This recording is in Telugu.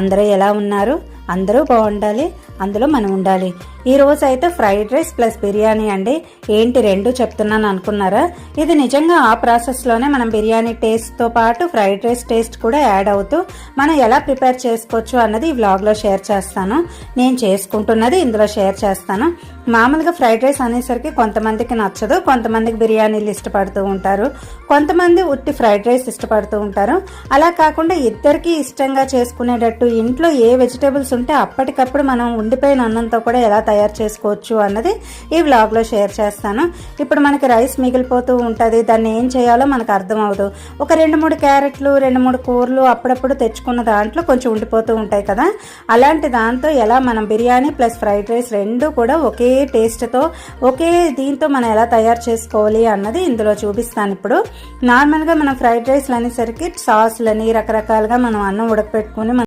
అందరూ ఎలా ఉన్నారు? అందరూ బాగుండాలి, అందులో మనం ఉండాలి. ఈ రోజు అయితే ఫ్రైడ్ రైస్ ప్లస్ బిర్యానీ అండి. ఏంటి రెండు చెప్తున్నాను అనుకున్నారా? ఇది నిజంగా ఆ ప్రాసెస్లోనే మనం బిర్యానీ టేస్ట్తో పాటు ఫ్రైడ్ రైస్ టేస్ట్ కూడా యాడ్ అవుతూ మనం ఎలా ప్రిపేర్ చేసుకోవచ్చు అన్నది ఈ వ్లాగ్లో షేర్ చేస్తాను. నేను చేసుకుంటున్నది ఇందులో షేర్ చేస్తాను. మామూలుగా ఫ్రైడ్ రైస్ అనేసరికి కొంతమందికి నచ్చదు, కొంతమందికి బిర్యానీలు ఇష్టపడుతూ ఉంటారు, కొంతమంది ఉట్టి ఫ్రైడ్ రైస్ ఇష్టపడుతూ ఉంటారు. అలా కాకుండా ఇద్దరికి ఇష్టంగా చేసుకునేటట్టు ఇంట్లో ఏ వెజిటేబుల్స్ ఉంటే అప్పటికప్పుడు మనం ఉండిపోయిన అన్నంతో కూడా ఎలా తయారు చేసుకోవచ్చు అన్నది ఈ వ్లాగ్లో షేర్ చేస్తాను. ఇప్పుడు మనకి రైస్ మిగిలిపోతూ ఉంటుంది, దాన్ని ఏం చేయాలో మనకు అర్థం అవ్వదు. ఒక 2-3 క్యారెట్లు 2-3 కూరలు అప్పుడప్పుడు తెచ్చుకున్న దాంట్లో కొంచెం ఉండిపోతూ ఉంటాయి కదా, అలాంటి దాంతో ఎలా మనం బిర్యానీ ప్లస్ ఫ్రైడ్ రైస్ రెండు కూడా ఒకే టేస్ట్తో ఒకే దీంతో మనం ఎలా తయారు చేసుకోవాలి అన్నది ఇందులో చూపిస్తాను. ఇప్పుడు నార్మల్గా మనం ఫ్రైడ్ రైస్లు అనేసరికి సాస్లని రకరకాలుగా మనం అన్నం ఉడకపెట్టుకుని